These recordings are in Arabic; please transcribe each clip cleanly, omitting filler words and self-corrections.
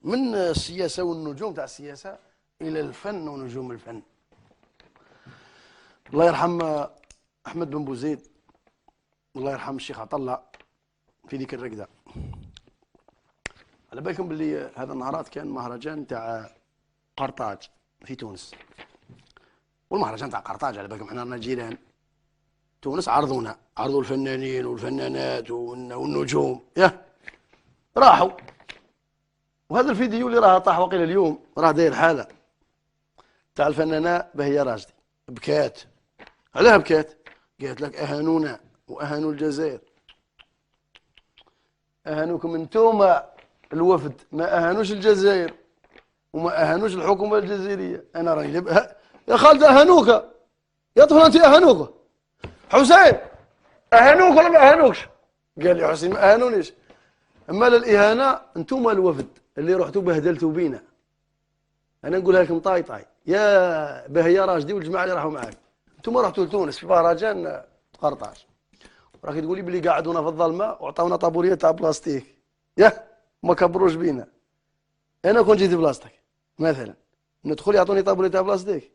من السياسة والنجوم تاع السياسة إلى الفن ونجوم الفن. الله يرحم أحمد بن بوزيد، والله يرحم الشيخ عطلة في ذيك الرقدة. على بالكم باللي هذا النهارات كان مهرجان تاع قرطاج في تونس، والمهرجان تاع قرطاج على بالكم احنا رانا جيران. تونس عرضوا الفنانين والفنانات والنجوم، راحوا. وهذا الفيديو اللي راه طاح وقيل اليوم راه داير حاله تاع الفنانه بهية راشدي. بكات. علاه بكات؟ قالت لك اهانونا واهانوا الجزائر. اهانوكم انتوما الوفد، ما اهانوش الجزائر وما اهانوش الحكومه الجزائريه. انا راني يا خالد اهانوك، يا طفل انت اهانوك. حسين اهانوك ولا ما اهانوكش؟ قال لي حسين ما اهانونيش. اما الاهانه انتوما الوفد اللي رحتوا بهدلتوا بينا. انا نقولها لكم طاي يا بهية راشدي والجماعه اللي راحوا معاك، انتوما رحتوا لتونس في مهرجان قرطاج، راكي تقولي بلي قعدونا في الظلمه وعطاونا طابوريه تاع بلاستيك، ما كبروش بينا. انا كون جيت بلاصتك مثلا ندخل يعطوني طابوريه تاع بلاستيك،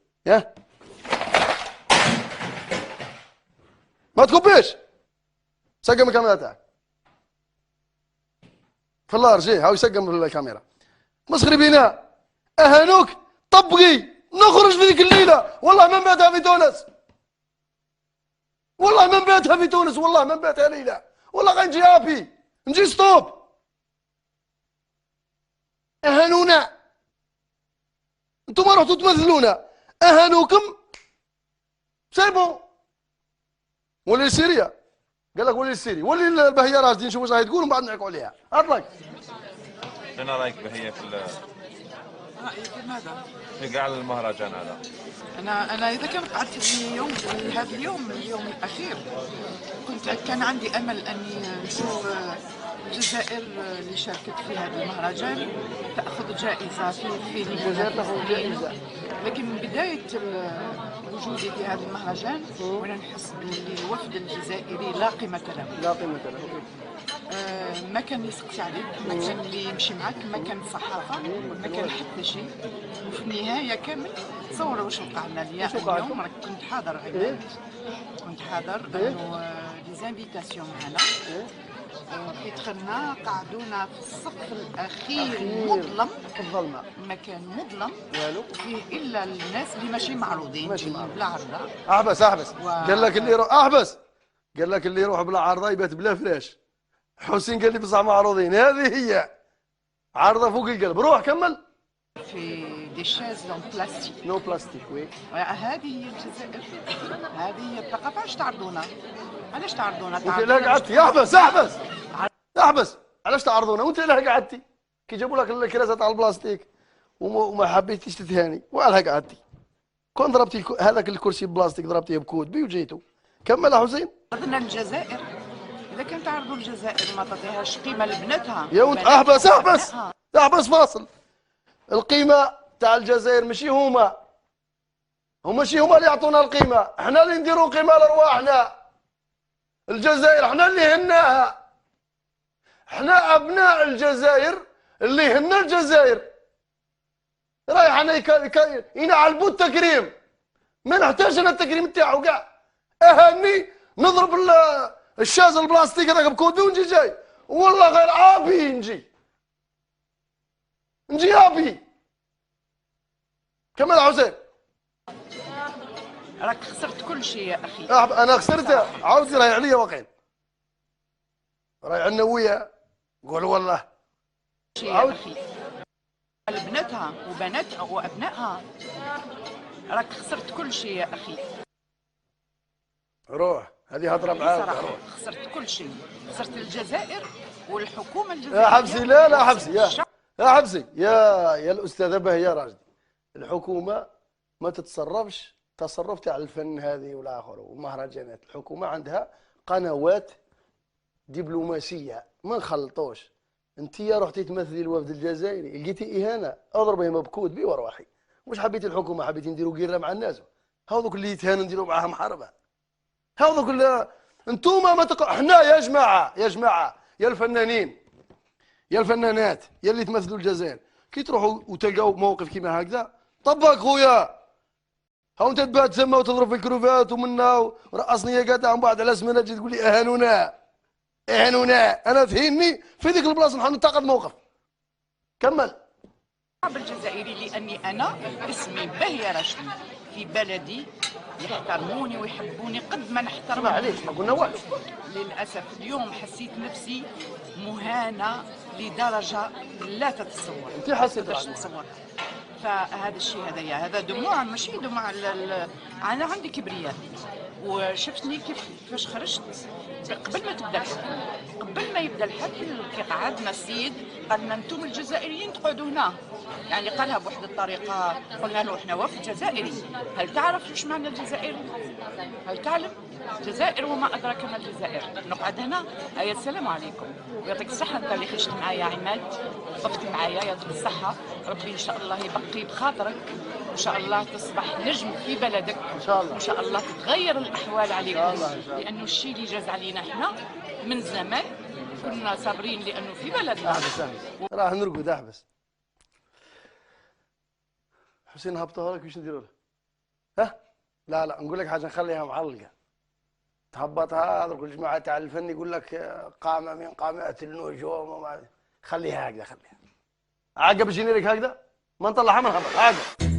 ما تكبيش. سقم الكاميرا تاعك في اللارجي، هاو يسقم الكاميرا. مسخري بينا، اهانوك. طبقي نخرج في ذيك الليله، والله ما نباتها في تونس، والله ما نباتها في تونس، والله ما نباتها ليله، والله غنجي هابي نجي ستوب. اهانونا، انتم رحتوا تمثلونا، اهانوكم سي بون. ولي سيريا قال لك ولي سيري، ولي البهية راشدي نشوفوا واش راهي تقول ومن بعد نحكوا عليها. اطلق. شنو رايك بهية في رأيي في ماذا؟ في كاع المهرجان هذا؟ أنا إذا كان قعدت يوم هذا اليوم الأخير كان عندي أمل أني نشوف الجزائر اللي شاركت في هذا المهرجان تأخذ جائزة في الجزائر تاخذ جائزة. لكن من بداية وجودي في هذا المهرجان وأنا نحس باللي الوفد الجزائري لا قيمة له. لا قيمة له. ما كان يسقسي عليك، ما كان اللي يمشي معك، ما كان صحافة، ما كان حتى شيء. وفي النهاية كامل تصور واش وقع لنا اليوم. راك كنت حاضر عماد، كنت حاضر انه ديزانفيتاسيون معنا. كي دخلنا قعدونا في الصف الاخير مظلم، الظلمه ما كان مظلم والو فيه الا الناس اللي ماشي معروضين بلا عرضه. احبس قال لك اللي يروح قال لك اللي يروح بلا عرضه يبات بلا فراش. حسين قال لي بصح معروضين، هذه هي عرضه فوق القلب. روح كمل. في دي شاز نو بلاستيك. نو بلاستيك وي. هذه هي الجزائر، هذه هي الثقافه. علاش تعرضونا؟ علاش تعرضونا؟ انت لا قعدتي. احبس علاش تعرضونا وانت لا قعدتي؟ كي جابوا لك الكراسه تاع البلاستيك وما حبيتيش تتهاني، وعلاه قعدتي؟ كون ضربتي هذاك الكرسي بلاستيك ضربتيه بكودبي وجيتوا. كمل يا حسين. عرضنا الجزائر، اذا كان تعرضوا الجزائر ما تعطيهاش قيمه لبناتها. يا ولد احبس فاصل. القيمه تاع الجزائر ماشي هما اللي يعطونا القيمه، احنا اللي نديروا قيمه لارواحنا. الجزائر احنا اللي هناها، احنا ابناء الجزائر اللي هنا الجزائر. رايح انا ينعلبوا التكريم، ما نحتاج انا التكريم تاعو كاع. اهني نضرب الشاز البلاستيك هذاك بكودبي ونجي جاي، والله غير عابي نجي عابي. كمل يا حسين. راك خسرت كل شيء يا اخي. انا خسرته، عاودي راهي عليا وقيل، راهي عندنا ويا. قول والله يا اخي بناتها وبناتها وابنائها، راك خسرت كل شيء يا اخي. روح، هذه هضره معاك. خسرت كل شيء، خسرت الجزائر والحكومه الجزائريه. يا حبسي لا حبسي يا حبسي يا الاستاذه بهية راشدي. الحكومه ما تتصرفش تصرف تاع الفن هذه والاخر والمهرجانات. الحكومه عندها قنوات دبلوماسيه، ما نخلطوش. انت يا رحتي تمثلي الوفد الجزائري لقيتي اهانه، اضربي مبكوت بي وروحي. واش حبيتي الحكومه؟ حبيتي نديروا قيره مع الناس؟ هذوك اللي يتهانوا نديروا معاهم حربه. هذوك اللي انتوما ما احنا يا جماعه يا الفنانين يا الفنانات يا اللي تمثلوا الجزائر، كي تروحوا وتلقاو موقف كيما هكذا طبق خويا. هاو انت تبات تسمى وتضرب في الكروفات ومنا ورقصني يا قاطع من بعد على اسمنا تجي تقول لي اهانونا اهانونا. انا تهيني في ذيك البلاصه نحن ننتقد موقف. كمل. الشعب الجزائري لاني انا اسمي باهيه رشدي، في بلدي يحترموني ويحبوني قد ما نحترم. معليش ما قلنا والو. للاسف اليوم حسيت نفسي مهانه لدرجه لا تتصور. انت حسيت باش نتصور. فهذا الشيء هذا دموع، ماشي دموع انا عندي كبرياء. وشفتني كيفاش خرجت قبل ما تبدا الحفل، قبل ما يبدا الحفل كي قعدنا السيد قال لنا انتم الجزائريين تقعدوا هنا، يعني قالها بواحد الطريقه. قلنا له احنا وفد جزائري، هل تعرف واش معنى الجزائر؟ هل تعلم؟ الجزائر وما ادراك ما الجزائر. نقعد هنا يا السلام عليكم ويعطيك الصحه انت اللي خرجت معايا عماد، وقفت معايا يعطيك الصحه. ربي ان شاء الله يبقي بخاطرك، ان شاء الله تصبح نجم في بلدك ان شاء الله، ان شاء الله تتغير الاحوال عليكم. الله لانه الشيء اللي جاز علينا احنا من زمان كنا صابرين لانه في بلدنا. احبس راح نرقد احبس. حسين هبطها لك واش نديروا له؟ ها؟ لا نقول لك حاجه نخليها معلقه. تهبطها هذوك الجماعه تاع الفن يقول لك قامه من قامات النجوم خليها هكذا، خليها عقب الجينيريك هكذا ما نطلعها من هبط عقب.